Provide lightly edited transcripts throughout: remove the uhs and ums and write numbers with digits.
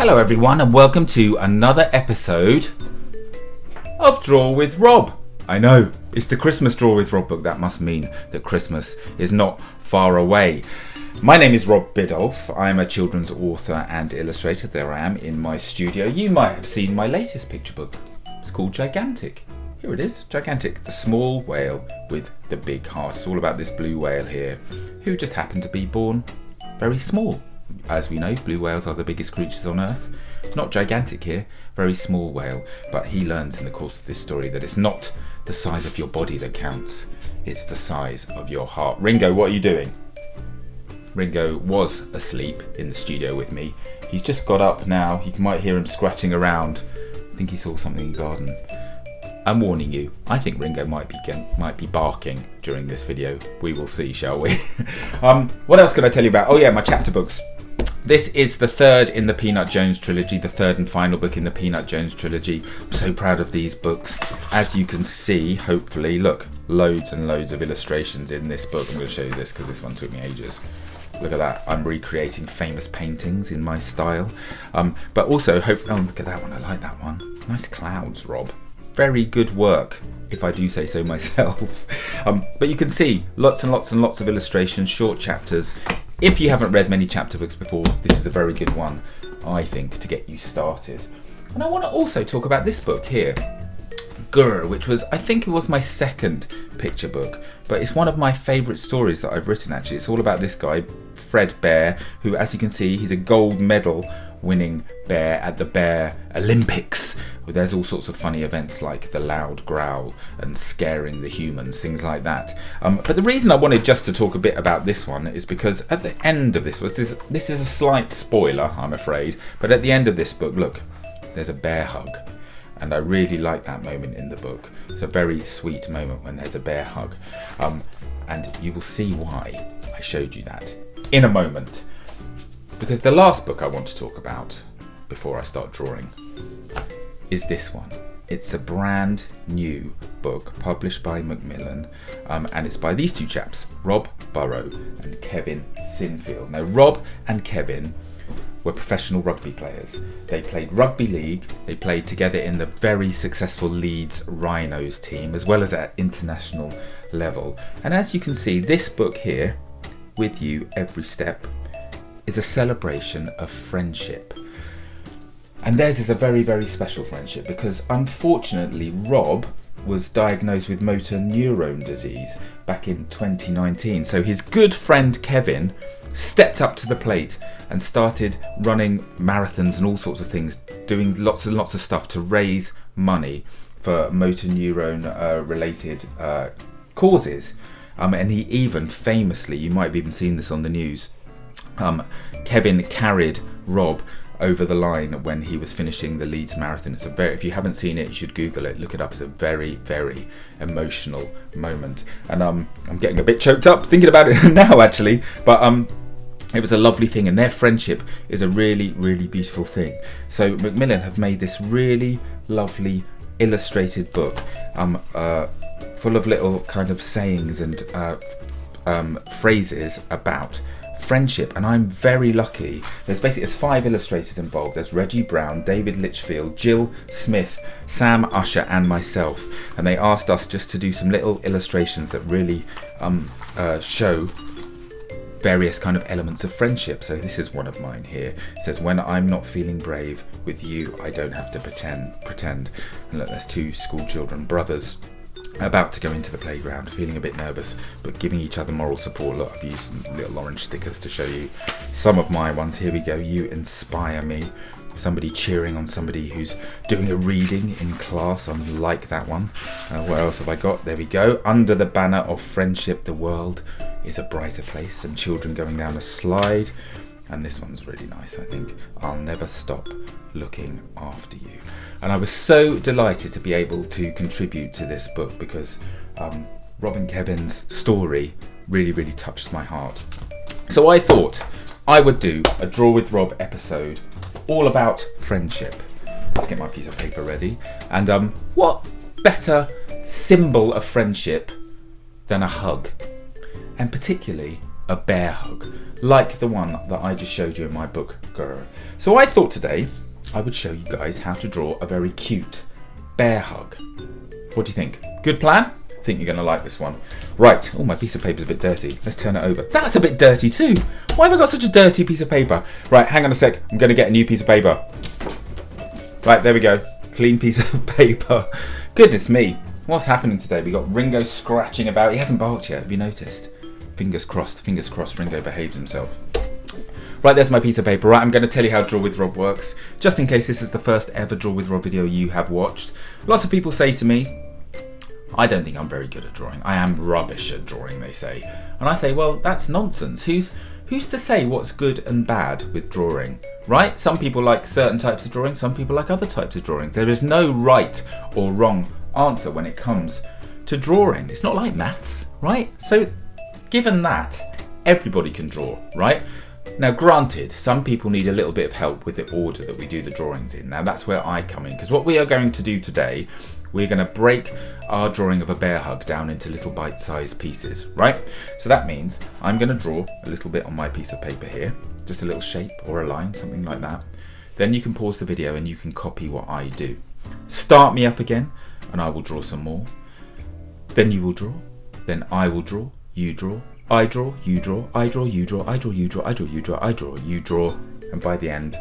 Hello everyone and welcome to another episode of Draw with Rob. I know, it's the Christmas Draw with Rob book. That must mean that Christmas is not far away. My name is Rob Biddulph. I'm a children's author and illustrator. There I am in my studio. You might have seen my latest picture book. It's called Gigantic. Here it is, Gigantic, the small whale with the big heart. It's all about this blue whale here who just happened to be born very small. As we know, blue whales are the biggest creatures on Earth. Not gigantic here, very small whale. But he learns in the course of this story that it's not the size of your body that counts, it's the size of your heart. Ringo, what are you doing? Ringo was asleep in the studio with me. He's just got up now. You might hear him scratching around. I think he saw something in the garden. I'm warning you, I think Ringo might be barking during this video. We will see, shall we? What else can I tell you about? Oh yeah, my chapter books. This is the third in the Peanut Jones trilogy, the third and final book in the Peanut Jones trilogy. I'm so proud of these books. As you can see, hopefully, look, loads and loads of illustrations in this book. I'm going to show you this because this one took me ages. Look at that, I'm recreating famous paintings in my style. But also, oh, look at that one, I like that one. Nice clouds, Rob. Very good work, if I do say so myself. But you can see lots and lots and lots of illustrations, short chapters. If you haven't read many chapter books before, this is a very good one, I think, to get you started. And I want to also talk about this book here, Grr, which was, I think it was my second picture book, but it's one of my favourite stories that I've written actually. It's all about this guy, Fred Bear, who, as you can see, he's a gold medal winning bear at the Bear Olympics. There's all sorts of funny events like the loud growl and scaring the humans, things like that. But the reason I wanted just to talk a bit about this one is because at the end of this is a slight spoiler, I'm afraid, but at the end of this book, look, there's a bear hug. And I really like that moment in the book. It's a very sweet moment when there's a bear hug. And you will see why I showed you that in a moment. Because the last book I want to talk about before I start drawing is this one. It's a brand new book published by Macmillan, and it's by these two chaps, Rob Burrow and Kevin Sinfield. Now, Rob and Kevin were professional rugby players. They played rugby league, they played together in the very successful Leeds Rhinos team, as well as at international level. And as you can see, this book here, With You Every Step, is a celebration of friendship. And theirs is a very, very special friendship because unfortunately Rob was diagnosed with motor neurone disease back in 2019. So his good friend Kevin stepped up to the plate and started running marathons and all sorts of things, doing lots and lots of stuff to raise money for motor neurone related causes. And he even famously, you might have even seen this on the news, Kevin carried Rob over the line when he was finishing the Leeds Marathon. It's if you haven't seen it, you should Google it, look it up. It's a very, very emotional moment. And I'm getting a bit choked up thinking about it now actually, but it was a lovely thing, and their friendship is a really, really beautiful thing. So Macmillan have made this really lovely illustrated book full of little kind of sayings and phrases about friendship, and I'm very lucky. There's 5 illustrators involved. There's Reggie Brown, David Litchfield, Jill Smith, Sam Usher and myself, and they asked us just to do some little illustrations that really show various kind of elements of friendship. So this is one of mine here. It says, when I'm not feeling brave, with you I don't have to pretend. And look, there's 2 school children, brothers, about to go into the playground, feeling a bit nervous, but giving each other moral support. Look, I've used some little orange stickers to show you some of my ones. Here we go. You inspire me. Somebody cheering on somebody who's doing a reading in class. I like that one. What else have I got? There we go. Under the banner of friendship, the world is a brighter place. Some children going down a slide. And this one's really nice, I think. I'll never stop looking after you. And I was so delighted to be able to contribute to this book because Rob and Kevin's story really, really touched my heart. So I thought I would do a Draw with Rob episode all about friendship. Let's get my piece of paper ready. And what better symbol of friendship than a hug? And particularly a bear hug, like the one that I just showed you in my book. So I thought today I would show you guys how to draw a very cute bear hug. What do you think? Good plan? I think you're going to like this one. Right, oh, my piece of paper's a bit dirty. Let's turn it over. That's a bit dirty too. Why have I got such a dirty piece of paper? Right, hang on a sec. I'm going to get a new piece of paper. Right, there we go. Clean piece of paper. Goodness me. What's happening today? We got Ringo scratching about. He hasn't barked yet, have you noticed? Fingers crossed, Ringo behaves himself. Right, there's my piece of paper. Right, I'm going to tell you how Draw with Rob works, just in case this is the first ever Draw with Rob video you have watched. Lots of people say to me, I don't think I'm very good at drawing. I am rubbish at drawing, they say. And I say, well, that's nonsense. Who's to say what's good and bad with drawing, right? Some people like certain types of drawing, some people like other types of drawing. There is no right or wrong answer when it comes to drawing. It's not like maths, right? So given that, everybody can draw, right? Now granted, some people need a little bit of help with the order that we do the drawings in. Now that's where I come in, because what we are going to do today, we're going to break our drawing of a bear hug down into little bite-sized pieces, right? So that means I'm going to draw a little bit on my piece of paper here, just a little shape or a line, something like that. Then you can pause the video and you can copy what I do. Start me up again and I will draw some more. Then you will draw, then I will draw, you draw, I draw, you draw, I draw, you draw, I draw, you draw, I draw, you draw, I draw, you draw, and by the end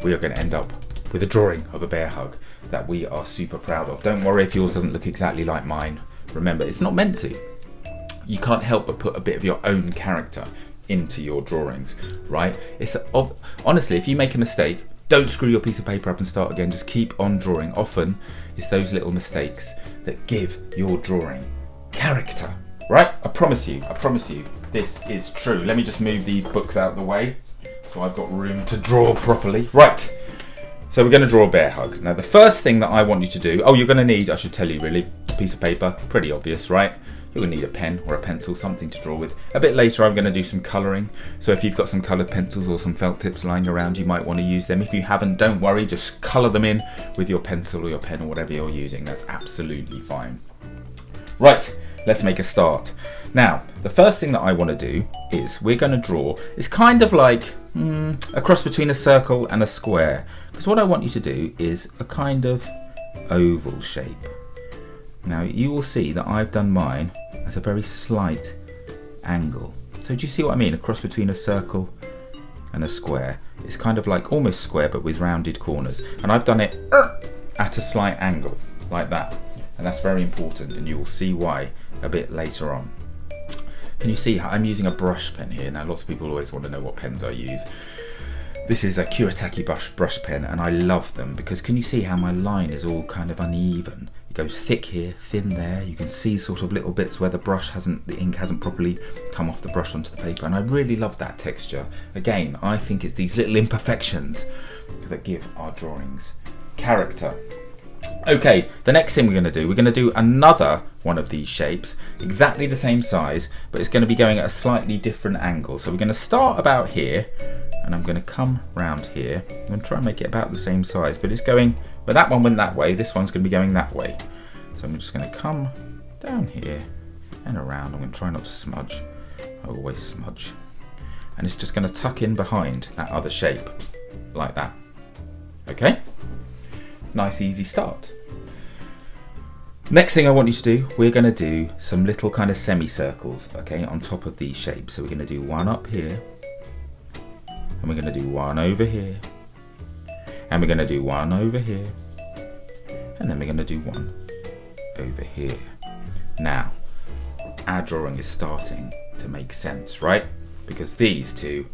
we are going to end up with a drawing of a bear hug that we are super proud of. Don't worry if yours doesn't look exactly like mine. Remember, it's not meant to. You can't help but put a bit of your own character into your drawings, right? Honestly, if you make a mistake, don't screw your piece of paper up and start again. Just keep on drawing. Often it's those little mistakes that give your drawing character, right? I promise you, this is true. Let me just move these books out of the way so I've got room to draw properly. Right. So we're going to draw a bear hug. Now the first thing that I want you to do, you're going to need, I should tell you really, a piece of paper, pretty obvious, right? You're going to need a pen or a pencil, something to draw with. A bit later I'm going to do some colouring, so if you've got some coloured pencils or some felt tips lying around, you might want to use them. If you haven't, don't worry, just colour them in with your pencil or your pen or whatever you're using. That's absolutely fine. Right, let's make a start. Now, the first thing that I want to do is we're going to draw, it's kind of like a cross between a circle and a square, because what I want you to do is a kind of oval shape. Now you will see that I've done mine at a very slight angle. So do you see what I mean? A cross between a circle and a square. It's kind of like almost square but with rounded corners, and I've done it at a slight angle like that, and that's very important, and you will see why a bit later on. Can you see how I'm using a brush pen here? Now lots of people always want to know what pens I use. This is a Kuretake brush pen, and I love them because can you see how my line is all kind of uneven? It goes thick here, thin there. You can see sort of little bits where the ink hasn't properly come off the brush onto the paper, and I really love that texture. Again, I think it's these little imperfections that give our drawings character. Okay, the next thing we're going to do another one of these shapes, exactly the same size, but it's going to be going at a slightly different angle. So we're going to start about here, and I'm going to come round here. I'm going to try and make it about the same size, but it's going, but that one went that way, this one's going to be going that way. So I'm just going to come down here and around. I'm going to try not to smudge. I always smudge. And it's just going to tuck in behind that other shape, like that. Okay? Nice easy start. Next thing I want you to do, we're going to do some little kind of semicircles, okay, on top of these shapes. So we're going to do one up here, and we're going to do one over here, and we're going to do one over here, and then we're going to do one over here. Now, our drawing is starting to make sense, right? Because these two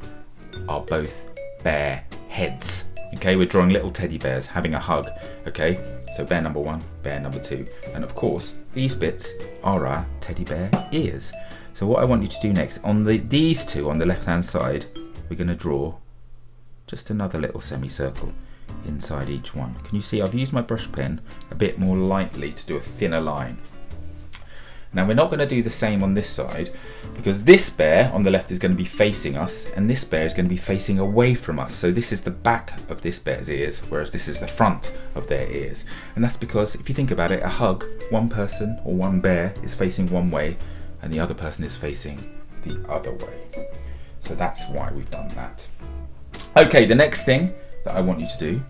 are both bear heads. Okay, we're drawing little teddy bears having a hug. Okay, so bear number one, bear number two, and of course these bits are our teddy bear ears. So what I want you to do next, on these two on the left hand side, we're going to draw just another little semicircle inside each one. Can you see I've used my brush pen a bit more lightly to do a thinner line. Now we're not going to do the same on this side, because this bear on the left is going to be facing us and this bear is going to be facing away from us. So this is the back of this bear's ears, whereas this is the front of their ears. And that's because if you think about it, a hug, one person or one bear is facing one way and the other person is facing the other way. So that's why we've done that. Okay, the next thing that I want you to do,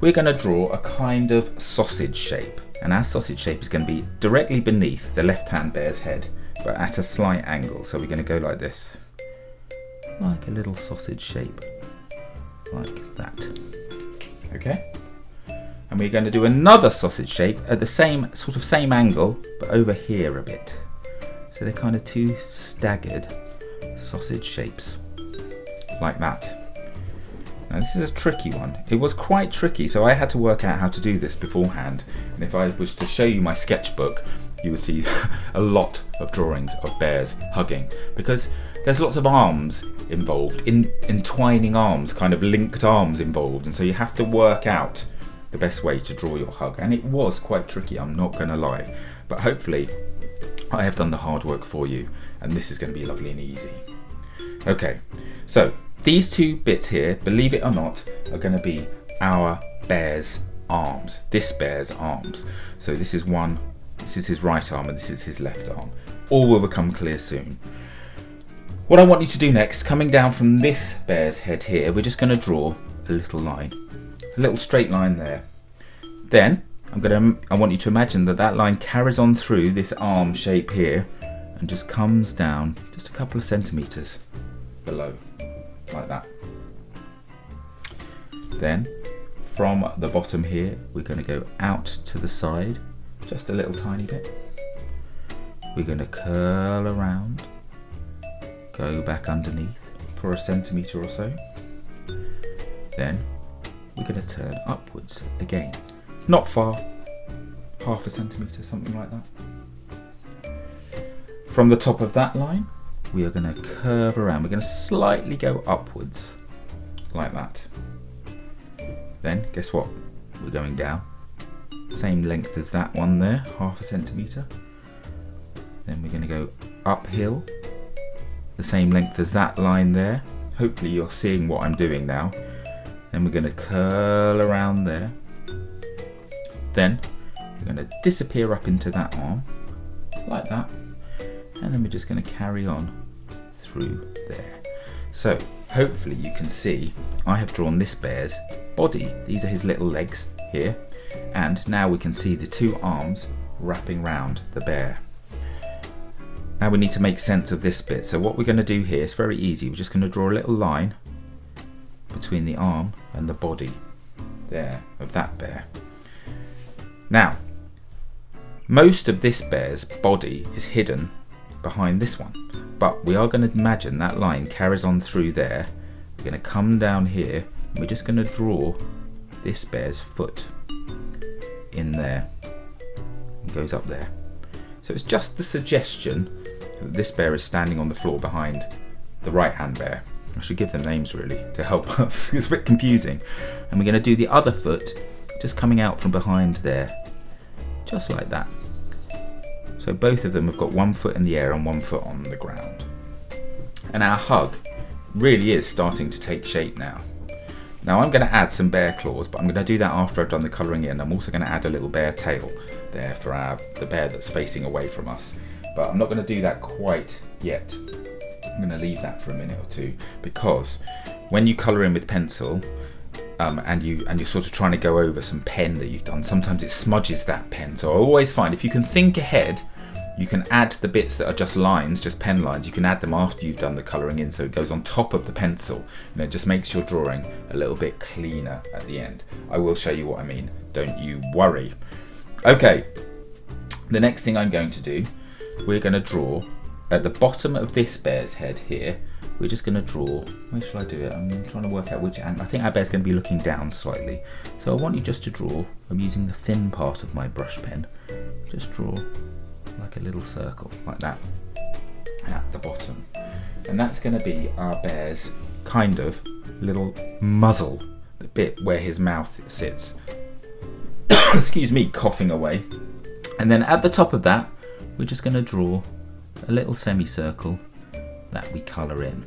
we're going to draw a kind of sausage shape. And our sausage shape is going to be directly beneath the left-hand bear's head, but at a slight angle. So we're going to go like this, like a little sausage shape, like that. Okay? And we're going to do another sausage shape at the same angle, but over here a bit. So they're kind of two staggered sausage shapes, like that. Now this is a tricky one. It was quite tricky, so I had to work out how to do this beforehand. And if I was to show you my sketchbook, you would see a lot of drawings of bears hugging, because there's lots of arms involved, entwining arms, kind of linked arms involved, and so you have to work out the best way to draw your hug. And it was quite tricky, I'm not going to lie, but hopefully I have done the hard work for you, and this is going to be lovely and easy. Okay, so these two bits here, believe it or not, are going to be our bear's arms. This bear's arms. So this is his right arm, and this is his left arm. All will become clear soon. What I want you to do next, coming down from this bear's head here, we're just going to draw a little line, a little straight line there. Then I want you to imagine that line carries on through this arm shape here and just comes down just a couple of centimetres below, like that. Then from the bottom here, we're going to go out to the side just a little tiny bit. We're going to curl around, go back underneath for a centimetre or so. Then we're going to turn upwards again, not far, half a centimetre, something like that. From the top of that line, we are going to curve around. We're going to slightly go upwards, like that. Then, guess what? We're going down. Same length as that one there, half a centimetre. Then we're going to go uphill, the same length as that line there. Hopefully you're seeing what I'm doing now. Then we're going to curl around there. Then we're going to disappear up into that arm, like that. And then we're just going to carry on through there. So hopefully you can see I have drawn this bear's body. These are his little legs here, and now we can see the two arms wrapping round the bear. Now we need to make sense of this bit, so what we're going to do here is very easy. We're just going to draw a little line between the arm and the body there of that bear. Now most of this bear's body is hidden behind this one, but we are going to imagine that line carries on through there. We're going to come down here and we're just going to draw this bear's foot in there. It goes up there. So it's just the suggestion that this bear is standing on the floor behind the right hand bear. I should give them names really to help us. It's a bit confusing. And we're going to do the other foot just coming out from behind there, just like that. So both of them have got one foot in the air and one foot on the ground. And our hug really is starting to take shape now. Now I'm going to add some bear claws, but I'm going to do that after I've done the colouring in. I'm also going to add a little bear tail there for the bear that's facing away from us. But I'm not going to do that quite yet. I'm going to leave that for a minute or two, because when you colour in with pencil and you're sort of trying to go over some pen that you've done, sometimes it smudges that pen. So I always find if you can think ahead, you can add the bits that are just lines, just pen lines, you can add them after you've done the colouring in, so it goes on top of the pencil and it just makes your drawing a little bit cleaner at the end. I will show you what I mean, don't you worry. Okay, the next thing I'm going to do, we're going to draw at the bottom of this bear's head here. We're just going to draw, where shall I do it? I'm trying to work out which angle. I think our bear's going to be looking down slightly. So I want you just to draw, I'm using the thin part of my brush pen, just draw like a little circle, like that, at the bottom. And that's going to be our bear's kind of little muzzle, the bit where his mouth sits. Excuse me, coughing away. And then at the top of that, we're just going to draw a little semicircle that we colour in.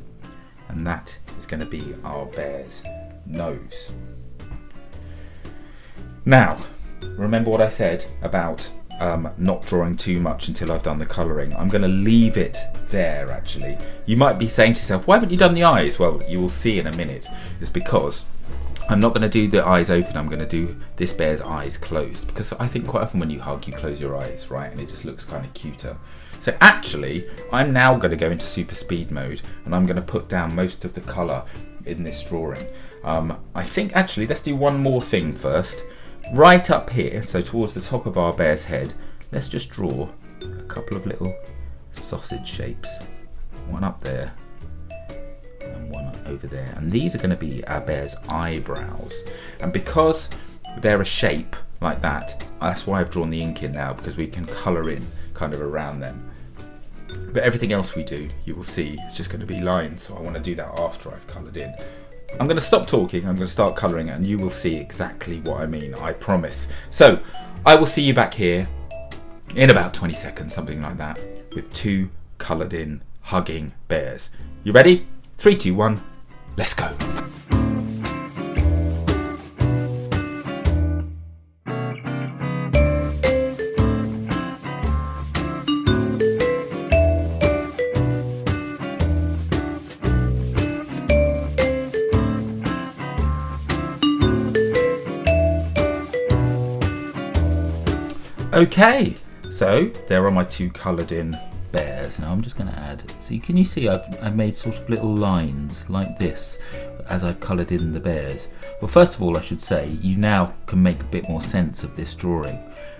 And that is going to be our bear's nose. Now, remember what I said about not drawing too much until I've done the colouring. I'm going to leave it there actually. You might be saying to yourself, why haven't you done the eyes? Well, you will see in a minute. It's because I'm not going to do the eyes open, I'm going to do this bear's eyes closed, because I think quite often when you hug you close your eyes, right, and it just looks kind of cuter. So actually I'm now going to go into super speed mode and I'm going to put down most of the colour in this drawing. I think actually let's do one more thing first. Right up here, so towards the top of our bear's head, let's just draw a couple of little sausage shapes. One up there and one over there, and these are going to be our bear's eyebrows. And because they're a shape like that, that's why I've drawn the ink in now, because we can colour in kind of around them. But everything else we do, you will see, it's just going to be lines, so I want to do that after I've coloured in. I'm going to stop talking, I'm going to start colouring it, and you will see exactly what I mean, I promise. So I will see you back here in about 20 seconds, something like that, with two coloured in hugging bears. You ready? 3, 2, 1, let's go. Okay, so there are my two coloured in bears. Now I'm just going to add, so can you see I've made sort of little lines like this as I've coloured in the bears. Well, first of all I should say you now can make a bit more sense of this drawing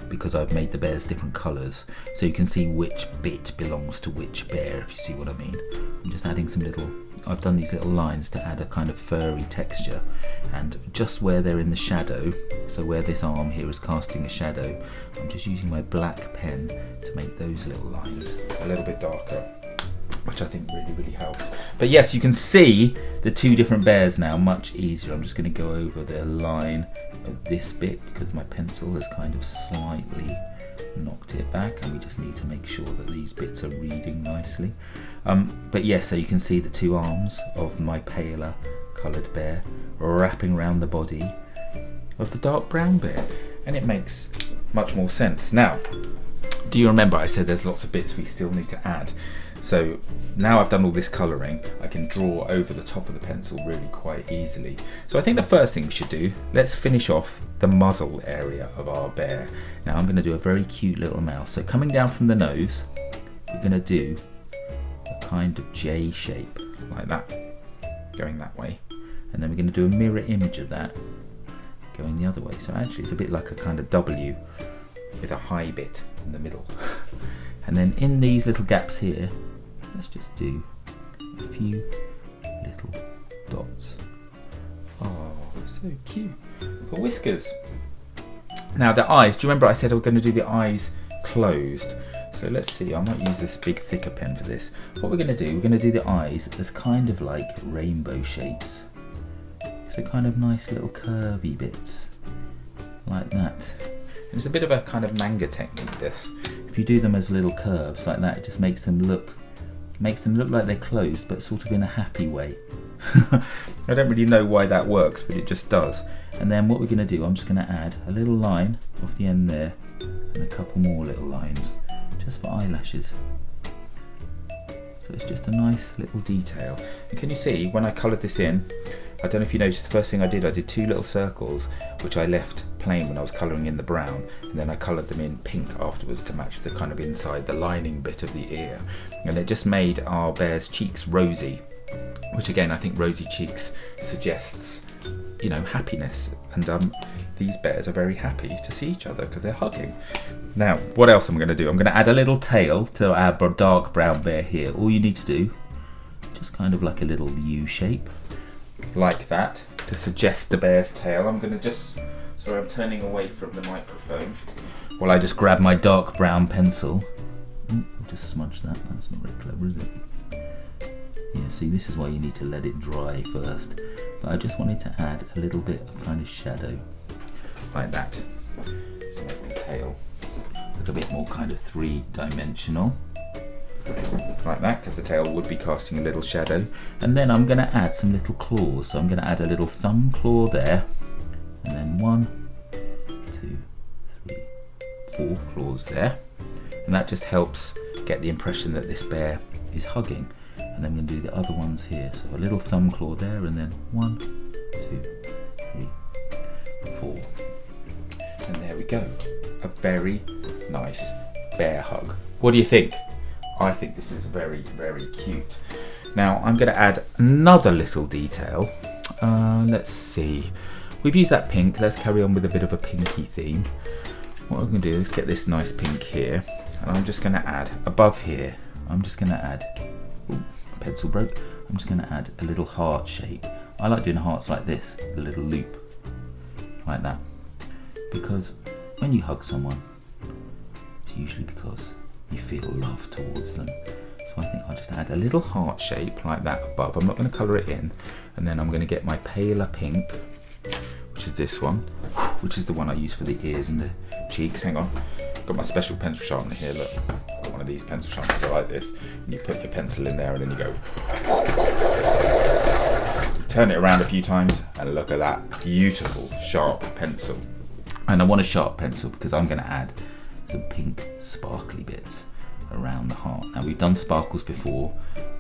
because I've made the bears different colours, so you can see which bit belongs to which bear, if you see what I mean. I'm just adding some little, I've done these little lines to add a kind of furry texture, and just where they're in the shadow, so where this arm here is casting a shadow, I'm just using my black pen to make those little lines a little bit darker, which I think really helps. But yes, you can see the two different bears now much easier. I'm just going to go over the line of this bit because my pencil has kind of slightly knocked it back, and we just need to make sure that these bits are reading nicely. But yes, so you can see the two arms of my paler coloured bear wrapping around the body of the dark brown bear, and it makes much more sense. Now, do you remember I said there's lots of bits we still need to add? So now I've done all this colouring, I can draw over the top of the pencil really quite easily. So I think the first thing we should do, let's finish off the muzzle area of our bear. Now I'm going to do a very cute little mouth. So coming down from the nose, we're going to do a kind of J shape like that, going that way. And then we're going to do a mirror image of that going the other way. So actually it's a bit like a kind of W with a high bit in the middle. And then in these little gaps here, let's just do a few little dots. Oh, so cute. For whiskers. Now the eyes, do you remember I said I was going to do the eyes closed? So let's see, I might use this big thicker pen for this. What we're going to do, we're going to do the eyes as kind of like rainbow shapes. So kind of nice little curvy bits, like that. And it's a bit of a kind of manga technique, this. If you do them as little curves like that, it just makes them look like they're closed, but sort of in a happy way. I don't really know why that works, but it just does. And then what we're going to do, I'm just going to add a little line off the end there, and a couple more little lines, just for eyelashes. So it's just a nice little detail. And can you see, when I coloured this in, I don't know if you noticed, the first thing I did two little circles, which I left plain when I was colouring in the brown, and then I coloured them in pink afterwards to match the kind of inside, the lining bit of the ear. And it just made our bear's cheeks rosy, which again, I think rosy cheeks suggests, you know, happiness. And these bears are very happy to see each other because they're hugging. Now, what else I'm going to do? I'm going to add a little tail to our dark brown bear here. All you need to do, just kind of like a little U shape, like that, to suggest the bear's tail. I'm going to just, sorry, I'm turning away from the microphone while I just grab my dark brown pencil. I'll just smudge that, that's not very clever, is it? Yeah, see, this is why you need to let it dry first. But I just wanted to add a little bit of kind of shadow, like that, to make the tail a little bit more kind of three-dimensional. Like that, because the tail would be casting a little shadow. And then I'm going to add some little claws. So I'm going to add a little thumb claw there, and then 1, 2, 3, 4 claws there, and that just helps get the impression that this bear is hugging. And then we're going to do the other ones here. So a little thumb claw there, and then 1, 2, 3, 4. And there we go. A very nice bear hug. What do you think? I think this is very, very cute. Now I'm going to add another little detail. Let's see. We've used that pink. Let's carry on with a bit of a pinky theme. What I'm going to do is get this nice pink here, and I'm just going to add above here. I'm just going to add. Ooh, my pencil broke. I'm just going to add a little heart shape. I like doing hearts like this, a little loop, like that, because when you hug someone, it's usually because you feel love towards them. So I think I'll just add a little heart shape like that above. I'm not going to colour it in, and then I'm going to get my paler pink, which is this one, which is the one I use for the ears and the cheeks. Hang on, got my special pencil sharpener here. Look, got one of these pencil sharpeners. I like this. And you put your pencil in there, and then you go. Turn it around a few times, and look at that beautiful sharp pencil. And I want a sharp pencil because I'm going to add some pink sparkly bits around the heart. Now we've done sparkles before.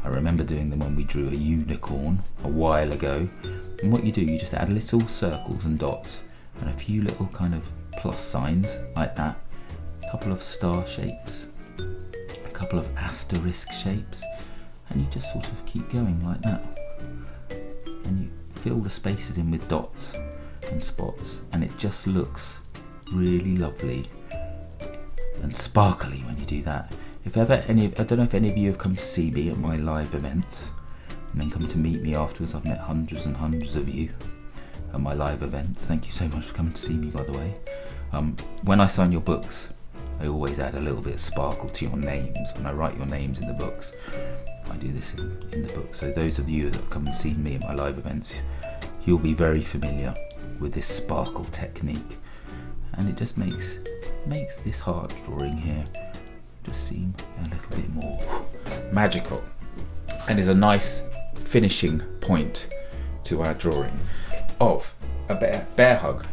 I remember doing them when we drew a unicorn a while ago. And what you do, you just add little circles and dots and a few little kind of plus signs like that, a couple of star shapes, a couple of asterisk shapes, and you just sort of keep going like that. And you fill the spaces in with dots and spots, and it just looks really lovely and sparkly when you do that. If ever I don't know if any of you have come to see me at my live events and then come to meet me afterwards. I've met hundreds and hundreds of you at my live events. Thank you so much for coming to see me, by the way. When I sign your books, I always add a little bit of sparkle to your names. When I write your names in the books, I do this in the book. So those of you that have come and seen me at my live events, you'll be very familiar with this sparkle technique, and it just makes this heart drawing here just seem a little bit more magical, and is a nice finishing point to our drawing of a bear hug.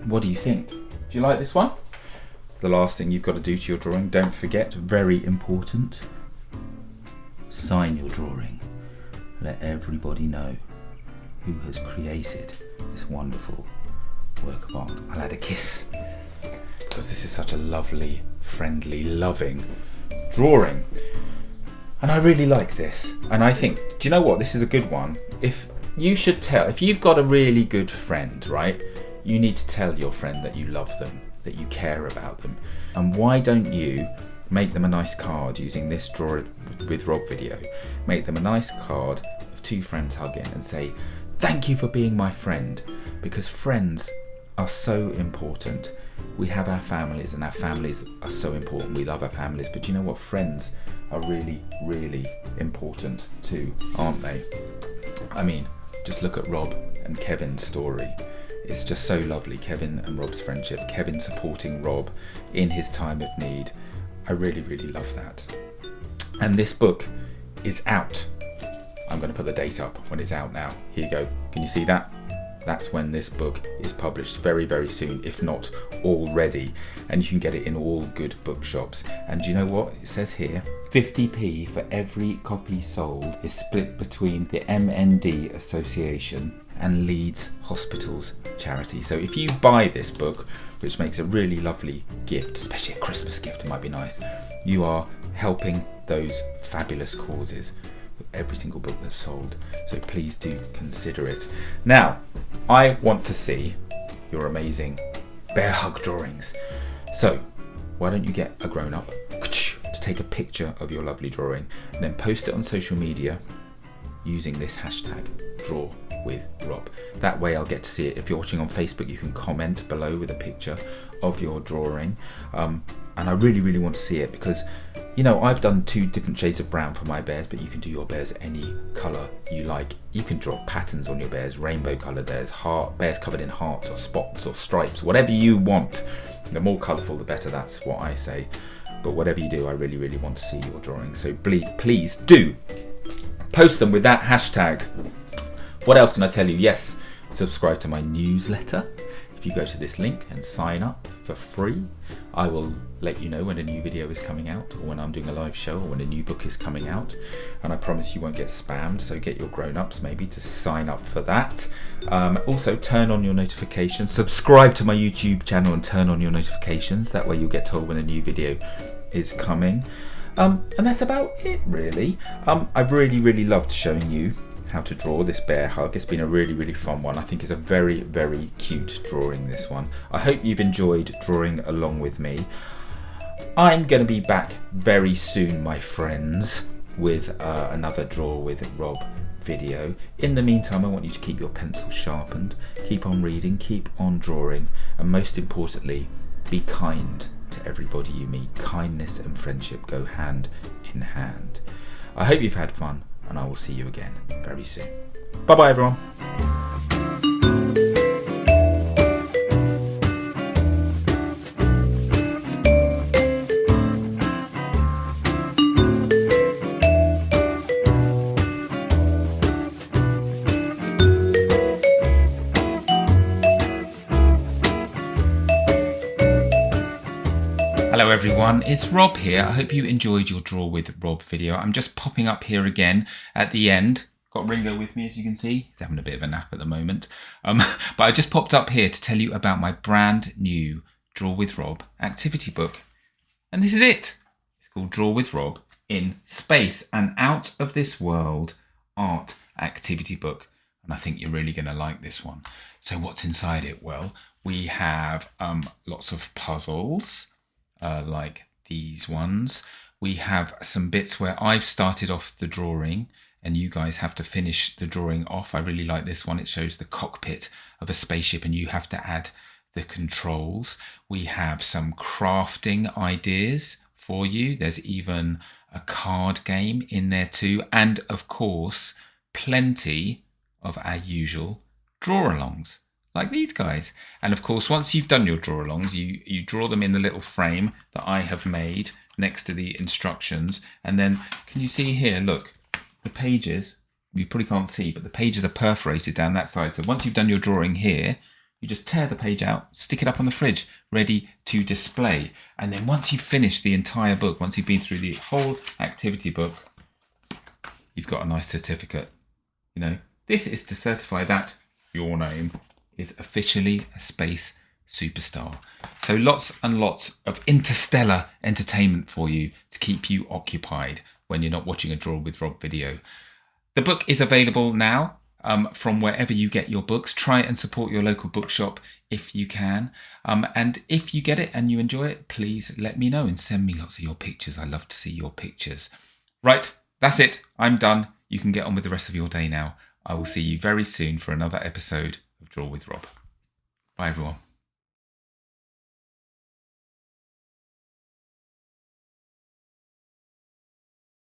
What do you think? Do you like this one? The last thing you've got to do to your drawing, don't forget, very important, sign your drawing. Let everybody know who has created this wonderful work of art. I'll add a kiss because this is such a lovely, friendly, loving drawing, and I really like this. And I think, do you know what, this is a good one. If you've got a really good friend, right, you need to tell your friend that you love them, that you care about them. And why don't you make them a nice card using this Draw with Rob video? Make them a nice card of 2 friends hugging and say, thank you for being my friend, because friends are so important. We have our families, and our families are so important. We love our families, but you know what? Friends are really, really important too, aren't they? I mean, just look at Rob and Kevin's story. It's just so lovely. Kevin and Rob's friendship, Kevin supporting Rob in his time of need. I really, really love that. And this book is out. I'm going to put the date up when it's out now. Here you go. Can you see that? That's when this book is published, very, very soon, if not already. And you can get it in all good bookshops. And you know what it says here? 50p for every copy sold is split between the MND Association and Leeds Hospitals charity. So if you buy this book, which makes a really lovely gift, especially a Christmas gift, it might be nice, you are helping those fabulous causes with every single book that's sold. So please do consider it. Now, I want to see your amazing bear hug drawings. So why don't you get a grown-up to take a picture of your lovely drawing and then post it on social media using this hashtag #DrawWithRob. That way I'll get to see it. If you're watching on Facebook, you can comment below with a picture of your drawing. And I really, really want to see it because, you know, I've done 2 different shades of brown for my bears, but you can do your bears any colour you like. You can draw patterns on your bears, rainbow coloured bears, bears covered in hearts or spots or stripes, whatever you want. The more colourful, the better, that's what I say. But whatever you do, I really, really want to see your drawings. So please do post them with that hashtag. What else can I tell you? Yes, subscribe to my newsletter. If you go to this link and sign up for free, I will let you know when a new video is coming out, or when I'm doing a live show, or when a new book is coming out. And I promise you won't get spammed, so get your grown-ups maybe to sign up for that. Also, turn on your notifications. Subscribe to my YouTube channel and turn on your notifications. That way you'll get told when a new video is coming. And that's about it, really. I've really loved showing you how to draw this bear hug. It's been a really fun one. I think it's a very cute drawing, this one. I hope you've enjoyed drawing along with me. I'm going to be back very soon, my friends, with another Draw with Rob video. In the meantime, I want you to keep your pencil sharpened, keep on reading, keep on drawing, and most importantly, be kind to everybody you meet. Kindness and friendship go hand in hand. I hope you've had fun, and I will see you again very soon. Bye bye, everyone. Hello everyone, it's Rob here. I hope you enjoyed your Draw with Rob video. I'm just popping up here again at the end. Got Ringo with me, as you can see. He's having a bit of a nap at the moment. But I just popped up here to tell you about my brand new Draw with Rob activity book. And this is it. It's called Draw with Rob in Space, an out of this world art activity book. And I think you're really going to like this one. So what's inside it? Well, we have lots of puzzles. Like these ones. We have some bits where I've started off the drawing and you guys have to finish the drawing off. I really like this one. It shows the cockpit of a spaceship and you have to add the controls. We have some crafting ideas for you. There's even a card game in there too. And of course, plenty of our usual draw-alongs, like these guys. And of course, once you've done your draw-alongs, you draw them in the little frame that I have made next to the instructions. And then, can you see here, look, the pages, you probably can't see, but the pages are perforated down that side. So once you've done your drawing here, you just tear the page out, stick it up on the fridge, ready to display. And then once you've finished the entire book, once you've been through the whole activity book, you've got a nice certificate. You know, this is to certify that your name is officially a space superstar. So lots and lots of interstellar entertainment for you to keep you occupied when you're not watching a Draw with Rob video. The book is available now from wherever you get your books. Try and support your local bookshop if you can. And if you get it and you enjoy it, please let me know and send me lots of your pictures. I love to see your pictures. Right, that's it. I'm done. You can get on with the rest of your day now. I will see you very soon for another episode of Draw with Rob. Bye everyone.